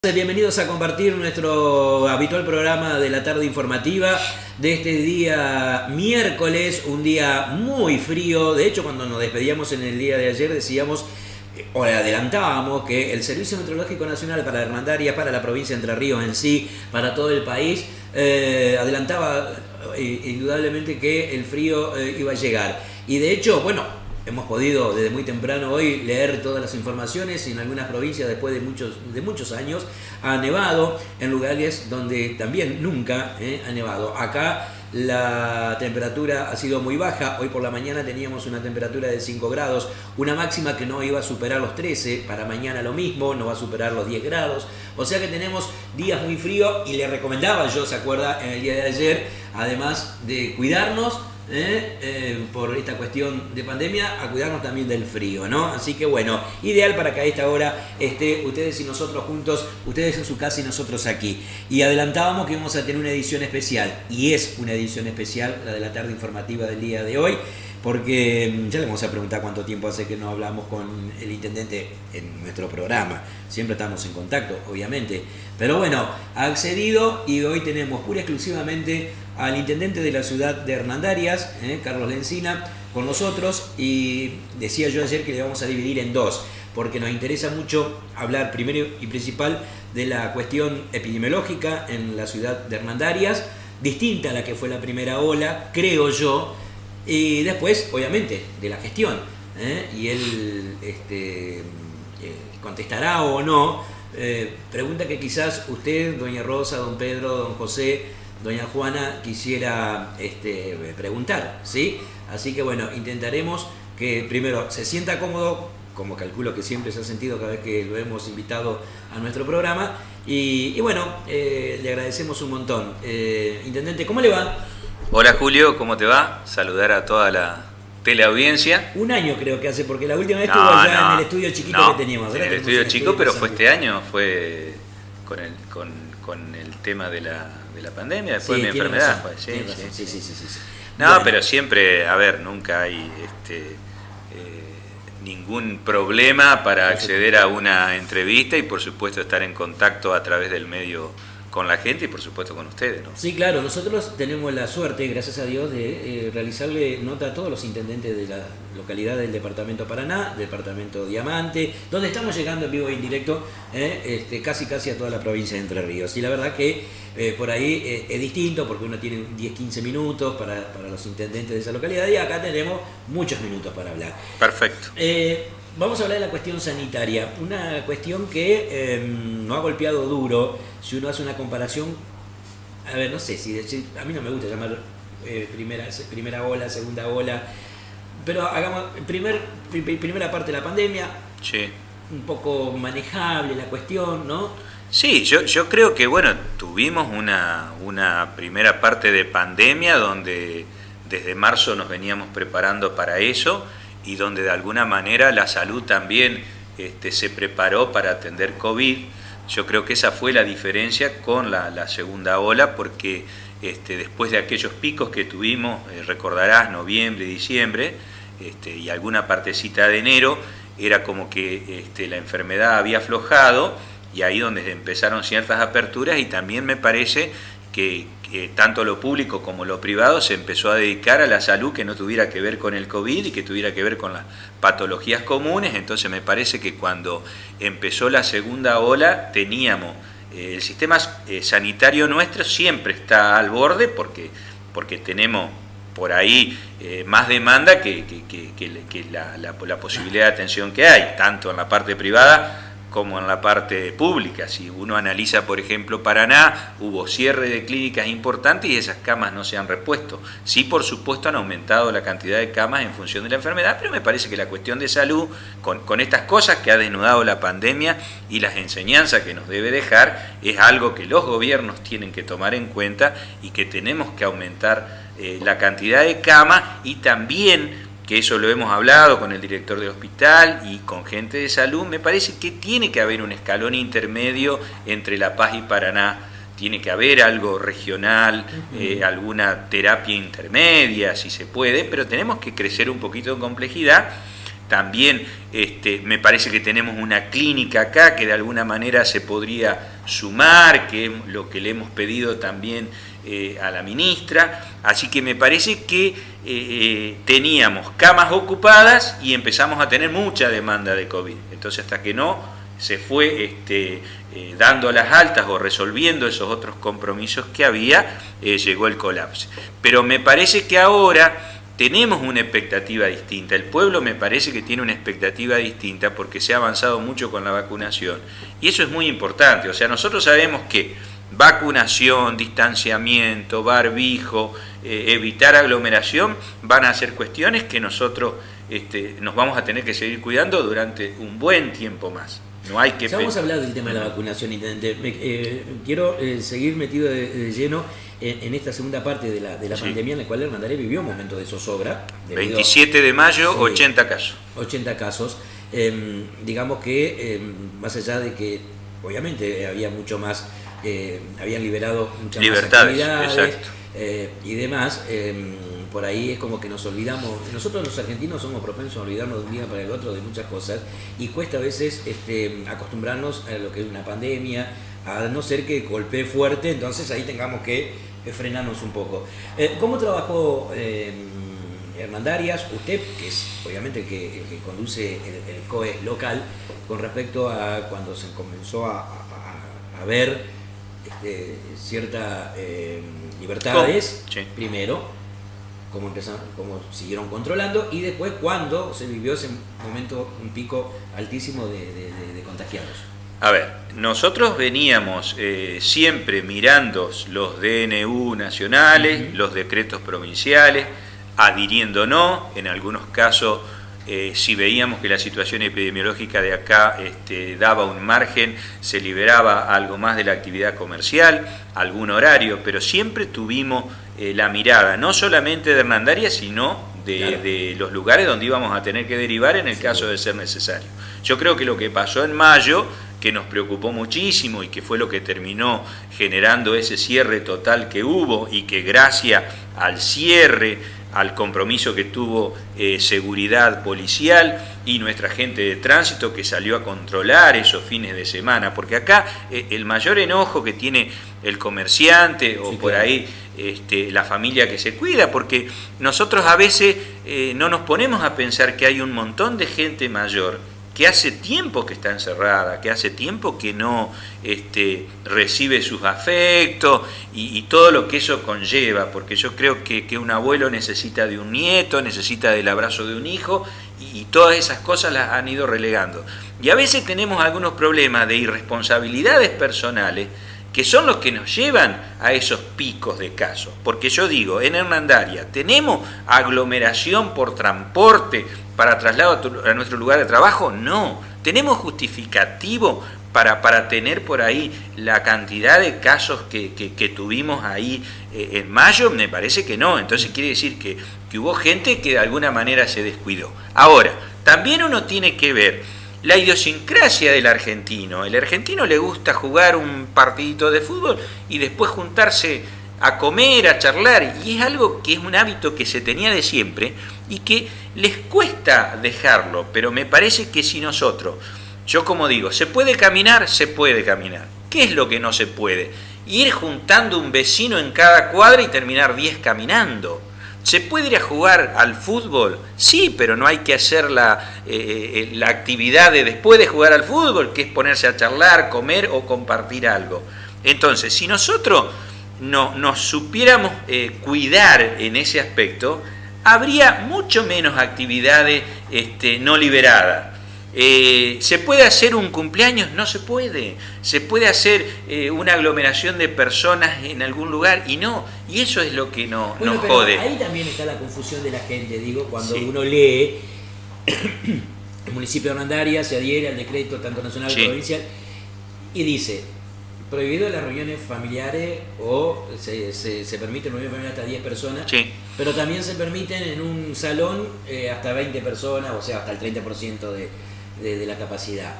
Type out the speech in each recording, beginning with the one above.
Bienvenidos a compartir nuestro habitual programa de la tarde informativa de este día miércoles, un día muy frío. De hecho, cuando nos despedíamos en el día de ayer decíamos o adelantábamos que el Servicio Meteorológico Nacional para Hernandarias, para la provincia de Entre Ríos en sí, para todo el país, adelantaba indudablemente que el frío iba a llegar. Y de hecho, bueno, hemos podido desde muy temprano hoy leer todas las informaciones y en algunas provincias después de muchos años ha nevado en lugares donde también nunca ha nevado. Acá la temperatura ha sido muy baja. Hoy por la mañana teníamos una temperatura de 5 grados, una máxima que no iba a superar los 13, para mañana lo mismo, no va a superar los 10 grados. O sea que tenemos días muy fríos y le recomendaba yo, ¿se acuerda? En el día de ayer, además de cuidarnos, por esta cuestión de pandemia, a cuidarnos también del frío, ¿no? Así que bueno, ideal para que a esta hora esté ustedes y nosotros juntos, ustedes en su casa y nosotros aquí. Y adelantábamos que íbamos a tener una edición especial, y es una edición especial, la de la tarde informativa del día de hoy, porque ya le vamos a preguntar cuánto tiempo hace que no hablamos con el intendente en nuestro programa. Siempre estamos en contacto, obviamente. Pero bueno, ha accedido y hoy tenemos pura y exclusivamente al intendente de la ciudad de Hernandarias, Carlos Lencina, con nosotros. Y decía yo ayer que le vamos a dividir en dos, porque nos interesa mucho hablar primero y principal de la cuestión epidemiológica en la ciudad de Hernandarias, distinta a la que fue la primera ola, creo yo. Y después, obviamente, de la gestión. Y él contestará o no. Pregunta que quizás usted, doña Rosa, don Pedro, don José, doña Juana, quisiera preguntar, ¿sí? Así que bueno, intentaremos que primero se sienta cómodo, como calculo que siempre se ha sentido cada vez que lo hemos invitado a nuestro programa. Y bueno, le agradecemos un montón. Intendente, ¿cómo le va? Hola Julio, ¿cómo te va? Saludar a toda la teleaudiencia. Un año creo que hace, porque la última vez estuvo allá en el estudio chiquito que teníamos. En el estudio chico, pero fue este año, fue con el tema de la pandemia, después de mi enfermedad. Sí. No, bueno, pero siempre, a ver, nunca hay ningún problema para acceder a una entrevista y por supuesto estar en contacto a través del medio con la gente y por supuesto con ustedes, ¿no? Sí, claro, nosotros tenemos la suerte, gracias a Dios, de realizarle nota a todos los intendentes de la localidad del departamento Paraná, departamento Diamante, donde estamos llegando en vivo e indirecto casi a toda la provincia de Entre Ríos. Y la verdad que por ahí es distinto, porque uno tiene 10-15 minutos para los intendentes de esa localidad y acá tenemos muchos minutos para hablar. Perfecto. Vamos a hablar de la cuestión sanitaria, una cuestión que nos ha golpeado duro. Si uno hace una comparación, a ver, no sé si decir, a mí no me gusta llamar primera ola, segunda ola, pero hagamos primera parte de la pandemia, sí, un poco manejable la cuestión, ¿no? Sí, yo creo que bueno, tuvimos una primera parte de pandemia donde desde marzo nos veníamos preparando para eso y donde de alguna manera la salud también se preparó para atender COVID. Yo creo que esa fue la diferencia con la segunda ola, porque después de aquellos picos que tuvimos, recordarás, noviembre, diciembre, y alguna partecita de enero, era como que la enfermedad había aflojado y ahí donde empezaron ciertas aperturas y también me parece que tanto lo público como lo privado se empezó a dedicar a la salud que no tuviera que ver con el COVID y que tuviera que ver con las patologías comunes. Entonces me parece que cuando empezó la segunda ola teníamos el sistema sanitario nuestro siempre está al borde porque tenemos por ahí más demanda que la posibilidad de atención que hay, tanto en la parte privada como en la parte pública. Si uno analiza, por ejemplo, Paraná, hubo cierre de clínicas importantes y esas camas no se han repuesto. Sí, por supuesto, han aumentado la cantidad de camas en función de la enfermedad, pero me parece que la cuestión de salud, con estas cosas que ha desnudado la pandemia y las enseñanzas que nos debe dejar, es algo que los gobiernos tienen que tomar en cuenta y que tenemos que aumentar la cantidad de camas y también, que eso lo hemos hablado con el director del hospital y con gente de salud, me parece que tiene que haber un escalón intermedio entre La Paz y Paraná. Tiene que haber algo regional, alguna terapia intermedia, si se puede, pero tenemos que crecer un poquito en complejidad También me parece que tenemos una clínica acá que de alguna manera se podría sumar, que es lo que le hemos pedido también a la ministra. Así que me parece que teníamos camas ocupadas y empezamos a tener mucha demanda de COVID. Entonces, hasta que no se fue dando las altas o resolviendo esos otros compromisos que había, llegó el colapso. Pero me parece que ahora tenemos una expectativa distinta. El pueblo me parece que tiene una expectativa distinta porque se ha avanzado mucho con la vacunación. Y eso es muy importante. O sea, nosotros sabemos que vacunación, distanciamiento, barbijo, evitar aglomeración van a ser cuestiones que nosotros nos vamos a tener que seguir cuidando durante un buen tiempo más. No hay que... Ya vamos a hablar del tema de la vacunación, intendente. Quiero seguir metido de lleno en esta segunda parte de la Sí. pandemia, en la cual Hernandares vivió un momento de zozobra. 27 de mayo, Sí. 80 casos. 80 casos. Digamos que, más allá de que, obviamente, había mucho más, habían liberado muchas Libertades, más actividades exacto. y demás, por ahí es como que nos olvidamos. Nosotros los argentinos somos propensos a olvidarnos de un día para el otro de muchas cosas y cuesta a veces acostumbrarnos a lo que es una pandemia, a no ser que golpee fuerte, entonces ahí tengamos que frenarnos un poco. ¿Cómo trabajó Hernandarias, usted, que es obviamente el que conduce el COE local, con respecto a cuando se comenzó a ver ciertas libertades, Sí. primero, cómo siguieron controlando, y después cuando se vivió ese momento, un pico altísimo de contagiados? A ver, nosotros veníamos siempre mirando los DNU nacionales, los decretos provinciales, adhiriéndonos, en algunos casos si veíamos que la situación epidemiológica de acá daba un margen, se liberaba algo más de la actividad comercial, algún horario, pero siempre tuvimos la mirada, no solamente de Hernandarias, sino de los lugares donde íbamos a tener que derivar en el caso de ser necesario. Yo creo que lo que pasó en mayo, que nos preocupó muchísimo y que fue lo que terminó generando ese cierre total que hubo y que gracias al cierre, al compromiso que tuvo seguridad policial y nuestra gente de tránsito que salió a controlar esos fines de semana, porque acá el mayor enojo que tiene el comerciante o por ahí la familia que se cuida, porque nosotros a veces no nos ponemos a pensar que hay un montón de gente mayor que hace tiempo que está encerrada, que hace tiempo que no recibe sus afectos y todo lo que eso conlleva, porque yo creo que un abuelo necesita de un nieto, necesita del abrazo de un hijo, y todas esas cosas las han ido relegando. Y a veces tenemos algunos problemas de irresponsabilidades personales que son los que nos llevan a esos picos de casos. Porque yo digo, en Hernandarias, ¿tenemos aglomeración por transporte para traslado a nuestro lugar de trabajo? No. ¿Tenemos justificativo para tener por ahí la cantidad de casos que tuvimos ahí en mayo? Me parece que no. Entonces quiere decir que hubo gente que de alguna manera se descuidó. Ahora, también uno tiene que ver la idiosincrasia del argentino. El argentino le gusta jugar un partidito de fútbol y después juntarse a comer, a charlar, y es algo que es un hábito que se tenía de siempre y que les cuesta dejarlo, pero me parece que si nosotros, yo como digo, ¿se puede caminar? Se puede caminar. ¿Qué es lo que no se puede? Ir juntando un vecino en cada cuadra y terminar 10 caminando. ¿Se puede ir a jugar al fútbol? Sí, pero no hay que hacer la actividad de después de jugar al fútbol, que es ponerse a charlar, comer o compartir algo. Entonces, si nosotros nos supiéramos cuidar en ese aspecto, habría mucho menos actividades no liberadas. ¿Se puede hacer un cumpleaños? No se puede. Se puede hacer una aglomeración de personas en algún lugar y no. Y eso es lo que nos jode. Ahí también está la confusión de la gente, digo, cuando Sí. uno lee el municipio de Hernandarias se adhiere al decreto tanto nacional como provincial y dice, prohibido las reuniones familiares o se permiten reuniones familiares hasta 10 personas, Sí. pero también se permiten en un salón hasta 20 personas, o sea, hasta el 30% de la capacidad.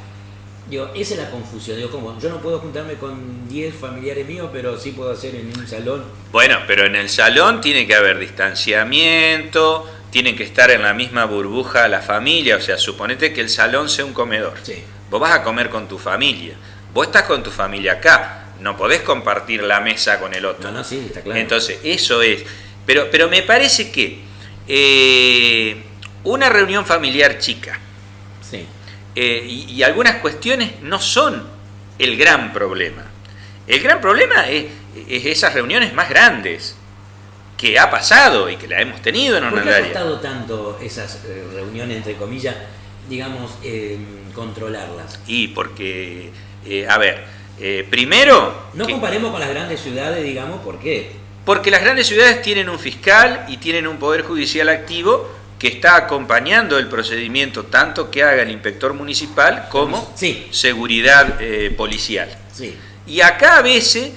Digo, esa es la confusión. Digo, ¿cómo? Yo no puedo juntarme con 10 familiares míos, pero sí puedo hacer en un salón. Bueno, pero en el salón tiene que haber distanciamiento, tienen que estar en la misma burbuja la familia, o sea, suponete que el salón sea un comedor. Sí. Vos vas a comer con tu familia, vos estás con tu familia acá, no podés compartir la mesa con el otro. No, sí, está claro. Entonces, eso es. Pero me parece que una reunión familiar chica, Sí. y algunas cuestiones no son el gran problema. El gran problema es esas reuniones más grandes que ha pasado y que la hemos tenido en ¿Por qué ha Hernandaria. costado tanto esas reuniones, entre comillas, digamos, controlarlas? Y porque, primero... No comparemos con las grandes ciudades, digamos, ¿por qué? Porque las grandes ciudades tienen un fiscal y tienen un poder judicial activo que está acompañando el procedimiento tanto que haga el inspector municipal como Sí. seguridad policial. Sí. Y acá a veces,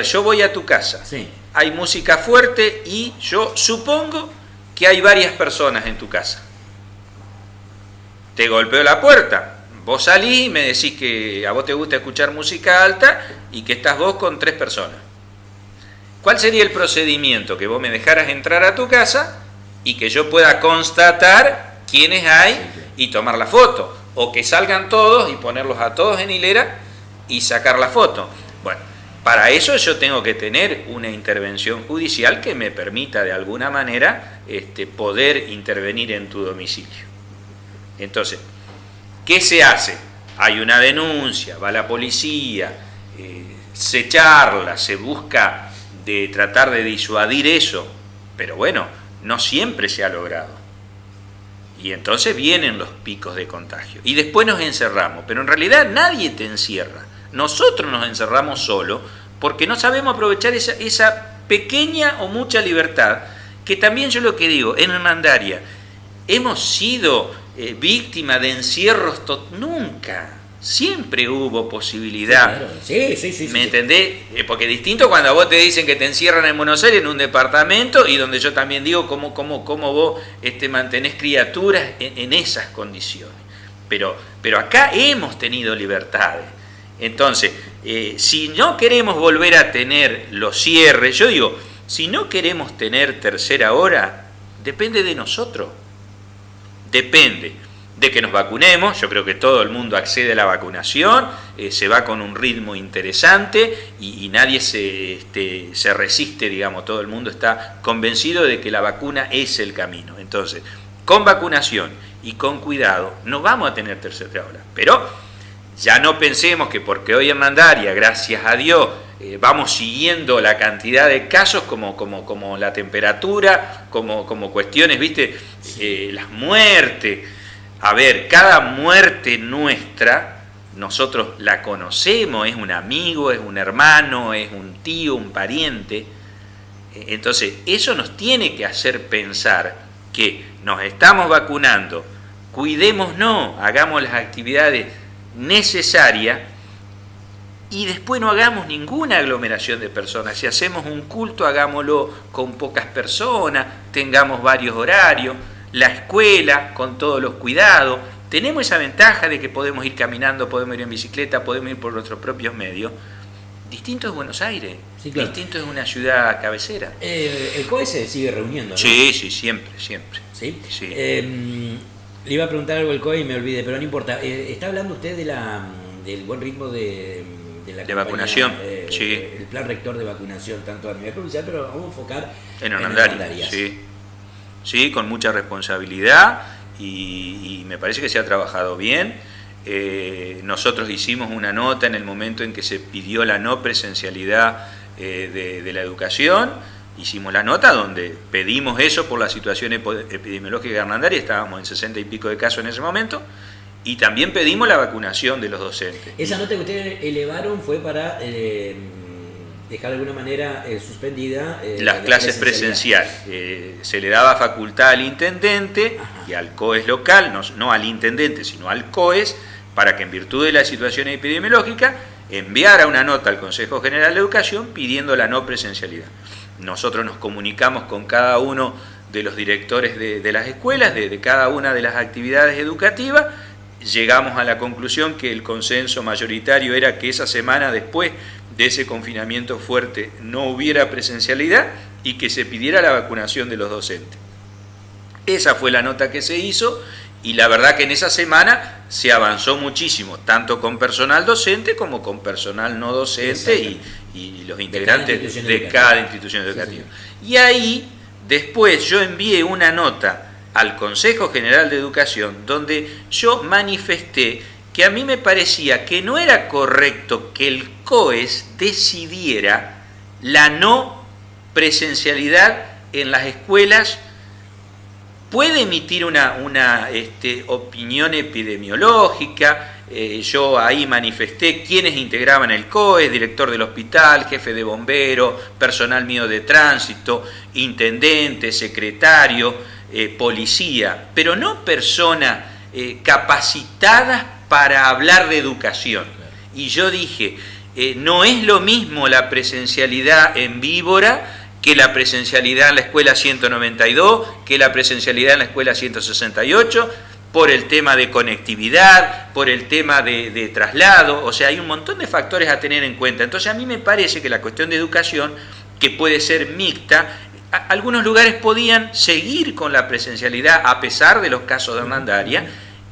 yo voy a tu casa, Sí. hay música fuerte y yo supongo que hay varias personas en tu casa. Te golpeo la puerta, vos salís y me decís que a vos te gusta escuchar música alta y que estás vos con 3 personas. ¿Cuál sería el procedimiento? Que vos me dejaras entrar a tu casa y que yo pueda constatar quiénes hay y tomar la foto. O que salgan todos y ponerlos a todos en hilera y sacar la foto. Bueno, para eso yo tengo que tener una intervención judicial que me permita de alguna manera poder intervenir en tu domicilio. Entonces, ¿qué se hace? Hay una denuncia, va la policía, se charla, se busca de tratar de disuadir eso, pero bueno, no siempre se ha logrado. Y entonces vienen los picos de contagio. Y después nos encerramos, pero en realidad nadie te encierra. Nosotros nos encerramos solo porque no sabemos aprovechar esa pequeña o mucha libertad, que también yo lo que digo, en Hernandaria, hemos sido víctimas de encierros, nunca. Siempre hubo posibilidad. Sí, claro. Sí. ¿Me entendés? Porque es distinto cuando a vos te dicen que te encierran en Buenos Aires en un departamento y donde yo también digo cómo vos mantenés criaturas en esas condiciones. Pero acá hemos tenido libertades. Entonces, si no queremos volver a tener los cierres, yo digo, si no queremos tener tercera hora, depende de nosotros. Depende de que nos vacunemos. Yo creo que todo el mundo accede a la vacunación, se va con un ritmo interesante y nadie se resiste, digamos, todo el mundo está convencido de que la vacuna es el camino. Entonces, con vacunación y con cuidado, no vamos a tener tercera ola. Pero ya no pensemos que porque hoy en Hernandaria, gracias a Dios, vamos siguiendo la cantidad de casos como la temperatura, como cuestiones, ¿viste? Las muertes. Cada muerte nuestra, nosotros la conocemos, es un amigo, es un hermano, es un tío, un pariente. Entonces, eso nos tiene que hacer pensar que nos estamos vacunando, cuidémonos, hagamos las actividades necesarias y después no hagamos ninguna aglomeración de personas. Si hacemos un culto, hagámoslo con pocas personas, tengamos varios horarios. La escuela, con todos los cuidados, tenemos esa ventaja de que podemos ir caminando, podemos ir en bicicleta, podemos ir por nuestros propios medios. Distinto es Buenos Aires, Sí, claro. Distinto es una ciudad cabecera. El COE se sigue reuniendo, ¿no? Sí, siempre. ¿Sí? Sí. Le iba a preguntar algo al COE y me olvidé, pero no importa. ¿Está hablando usted del buen ritmo de la campaña, vacunación? Sí. El plan rector de vacunación, tanto a nivel provincial, pero vamos a enfocar En Hernandaria, sí, con mucha responsabilidad y me parece que se ha trabajado bien. Nosotros hicimos una nota en el momento en que se pidió la no presencialidad de la educación. Hicimos la nota donde pedimos eso por la situación epidemiológica de Hernandaria, estábamos en 60 y pico de casos en ese momento, y también pedimos la vacunación de los docentes. Esa nota que ustedes elevaron fue para dejar de alguna manera suspendida las clases presenciales. Se le daba facultad al intendente y al COES local, no al intendente, sino al COES, para que en virtud de la situación epidemiológica enviara una nota al Consejo General de Educación pidiendo la no presencialidad. Nosotros nos comunicamos con cada uno de los directores de las escuelas, de cada una de las actividades educativas, llegamos a la conclusión que el consenso mayoritario era que esa semana después de ese confinamiento fuerte no hubiera presencialidad y que se pidiera la vacunación de los docentes. Esa fue la nota que se hizo y la verdad que en esa semana se avanzó muchísimo, tanto con personal docente como con personal no docente y los integrantes de cada institución educativa. Y ahí después yo envié una nota al Consejo General de Educación donde yo manifesté que a mí me parecía que no era correcto que el COES decidiera la no presencialidad en las escuelas. Puede emitir una opinión epidemiológica, yo ahí manifesté quiénes integraban el COES, director del hospital, jefe de bomberos, personal mío de tránsito, intendente, secretario, policía, pero no personas capacitadas para hablar de educación. Y yo dije, no es lo mismo la presencialidad en Víbora que la presencialidad en la escuela 192, que la presencialidad en la escuela 168, por el tema de conectividad, por el tema de traslado, o sea, hay un montón de factores a tener en cuenta. Entonces a mí me parece que la cuestión de educación, que puede ser mixta, algunos lugares podían seguir con la presencialidad a pesar de los casos de Hernandaria,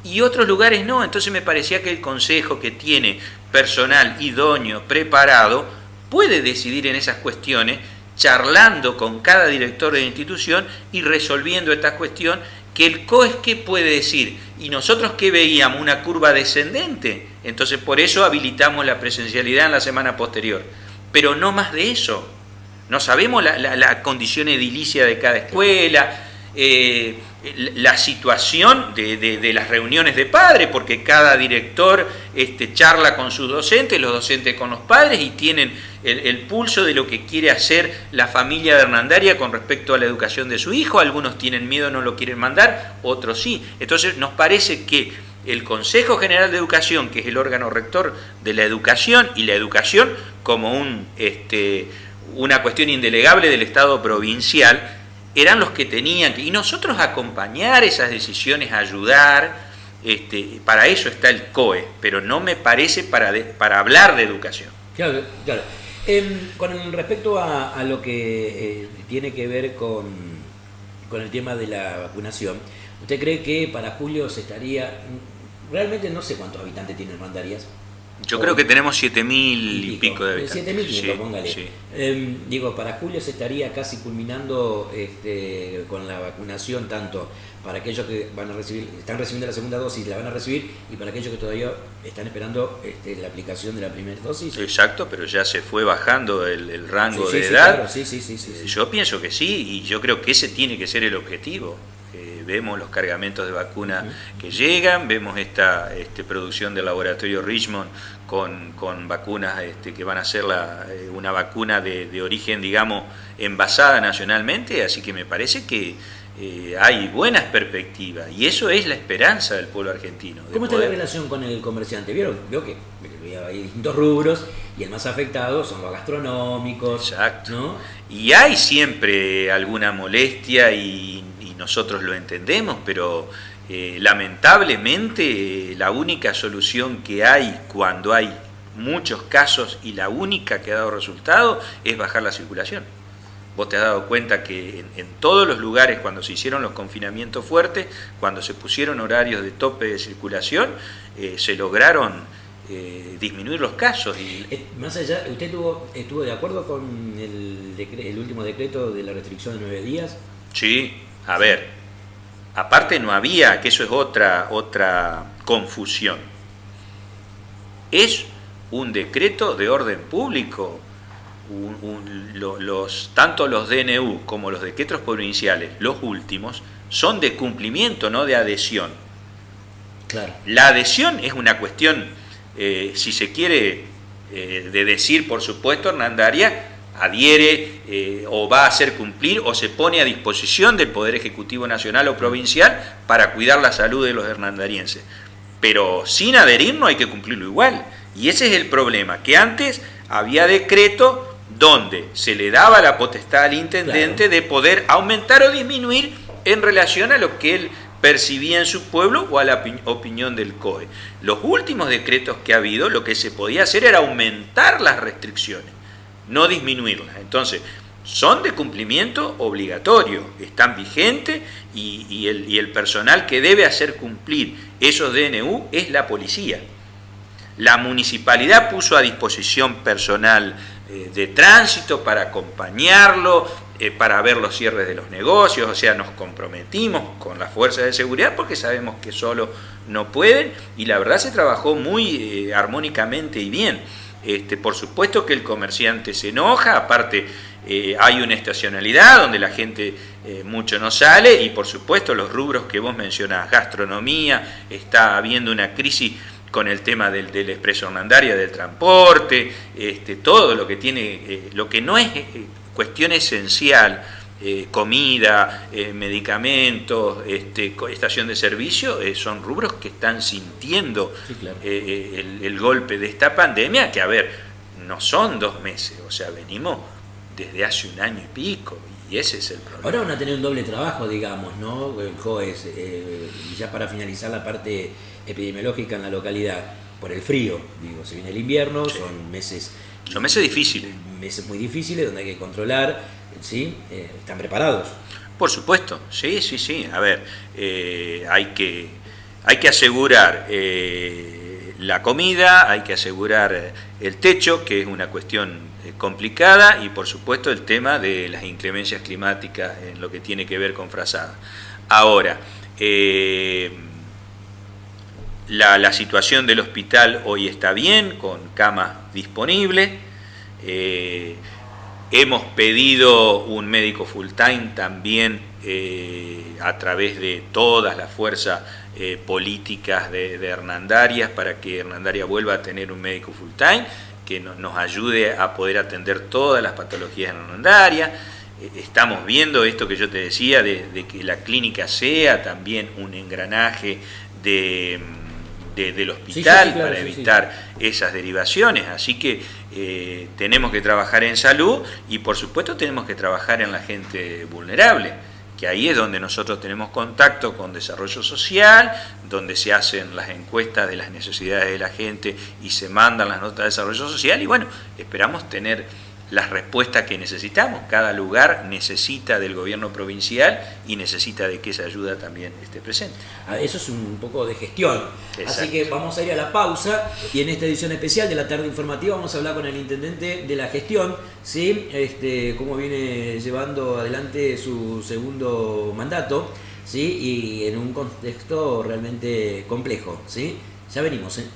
y otros lugares no. Entonces me parecía que el consejo, que tiene personal idóneo, preparado, puede decidir en esas cuestiones, charlando con cada director de institución y resolviendo esta cuestión, que el COES ¿qué puede decir? Y nosotros que veíamos una curva descendente, entonces por eso habilitamos la presencialidad en la semana posterior, pero no más de eso. No sabemos la condición edilicia de cada escuela, la situación de las reuniones de padres, porque cada director charla con sus docentes, los docentes con los padres, y tienen el pulso de lo que quiere hacer la familia de Hernandaria con respecto a la educación de su hijo. Algunos tienen miedo, no lo quieren mandar, otros sí. Entonces nos parece que el Consejo General de Educación, que es el órgano rector de la educación, y la educación como una cuestión indelegable del Estado provincial, eran los que tenían que, y nosotros acompañar esas decisiones, ayudar, para eso está el COE, pero no me parece para hablar de educación. Claro, claro. Con respecto a lo que tiene que ver con el tema de la vacunación, ¿usted cree que para julio se estaría, realmente no sé cuántos habitantes tiene Hernandarias? Yo creo que tenemos 7.000 y pico de habitantes. 7.000, sí, póngale. Sí. Para julio se estaría casi culminando con la vacunación, tanto para aquellos que están recibiendo la segunda dosis y la van a recibir, y para aquellos que todavía están esperando la aplicación de la primera dosis. Exacto, pero ya se fue bajando el rango de edad. Claro, sí. Yo pienso que sí, y yo creo que ese tiene que ser el objetivo. Vemos los cargamentos de vacuna que llegan, vemos esta producción del laboratorio Richmond con vacunas que van a ser una vacuna de origen, digamos, envasada nacionalmente, así que me parece que hay buenas perspectivas, y eso es la esperanza del pueblo argentino. ¿Cómo está la relación con el comerciante? Veo que hay distintos rubros, y el más afectado son los gastronómicos. Exacto. ¿No? Y hay siempre alguna molestia, y nosotros lo entendemos, pero lamentablemente la única solución que hay cuando hay muchos casos, y la única que ha dado resultado, es bajar la circulación. Vos te has dado cuenta que en todos los lugares, cuando se hicieron los confinamientos fuertes, cuando se pusieron horarios de tope de circulación, se lograron disminuir los casos. Más allá, ¿usted estuvo de acuerdo con el último decreto de la restricción de 9 días? Sí, a ver, aparte no había, que eso es otra confusión. Es un decreto de orden público. Tanto los DNU como los decretos provinciales, los últimos, son de cumplimiento, no de adhesión. Claro. La adhesión es una cuestión, si se quiere, de decir, por supuesto, Hernandaria adhiere o va a hacer cumplir o se pone a disposición del Poder Ejecutivo Nacional o provincial para cuidar la salud de los hernandarienses. Pero sin adherir no hay que cumplirlo igual. Y ese es el problema, que antes había decreto donde se le daba la potestad al intendente, claro, de poder aumentar o disminuir en relación a lo que él percibía en su pueblo o a la opinión del COE. Los últimos decretos que ha habido, lo que se podía hacer era aumentar las restricciones, no disminuirlas. Entonces, son de cumplimiento obligatorio, están vigentes y el personal que debe hacer cumplir esos DNU es la policía. La municipalidad puso a disposición personal de tránsito para acompañarlo, para ver los cierres de los negocios, o sea, nos comprometimos con las fuerzas de seguridad porque sabemos que solo no pueden, y la verdad se trabajó muy armónicamente y bien. Por supuesto que el comerciante se enoja, aparte hay una estacionalidad donde la gente mucho no sale, y por supuesto los rubros que vos mencionás, gastronomía, está habiendo una crisis con el tema del expreso Hernandaria, del transporte, todo lo que tiene, lo que no es cuestión esencial, comida, medicamentos, estación de servicio, son rubros que están sintiendo sí, claro. el golpe de esta pandemia, que a ver, no son 2 meses, o sea, venimos desde hace 1 año y pico, y ese es el problema. Ahora van a tener un doble trabajo, digamos, ¿no? El COES, ya para finalizar la parte epidemiológica en la localidad, por el frío, digo, se viene el invierno, sí. Son meses difíciles. Meses muy difíciles donde hay que controlar, ¿sí? ¿Están preparados? Por supuesto, sí. A ver, hay que asegurar la comida, hay que asegurar el techo, que es una cuestión complicada, y por supuesto el tema de las inclemencias climáticas en lo que tiene que ver con Frazada. Ahora, la situación del hospital hoy está bien, con camas disponibles. Hemos pedido un médico full time también a través de todas las fuerzas políticas de Hernandarias, para que Hernandarias vuelva a tener un médico full time que nos ayude a poder atender todas las patologías en Hernandarias. Estamos viendo esto que yo te decía, de que la clínica sea también un engranaje del hospital, sí, claro, para evitar esas derivaciones. Así que tenemos que trabajar en salud, y por supuesto tenemos que trabajar en la gente vulnerable, que ahí es donde nosotros tenemos contacto con desarrollo social, donde se hacen las encuestas de las necesidades de la gente y se mandan las notas de desarrollo social, y bueno, esperamos tener las respuestas que necesitamos. Cada lugar necesita del gobierno provincial y necesita de que esa ayuda también esté presente. Eso es un poco de gestión. Exacto. Así que vamos a ir a la pausa, y en esta edición especial de la tarde informativa vamos a hablar con el intendente de la gestión, ¿sí? Cómo viene llevando adelante su segundo mandato, ¿sí? Y en un contexto realmente complejo, ¿sí? Ya venimos, ¿eh?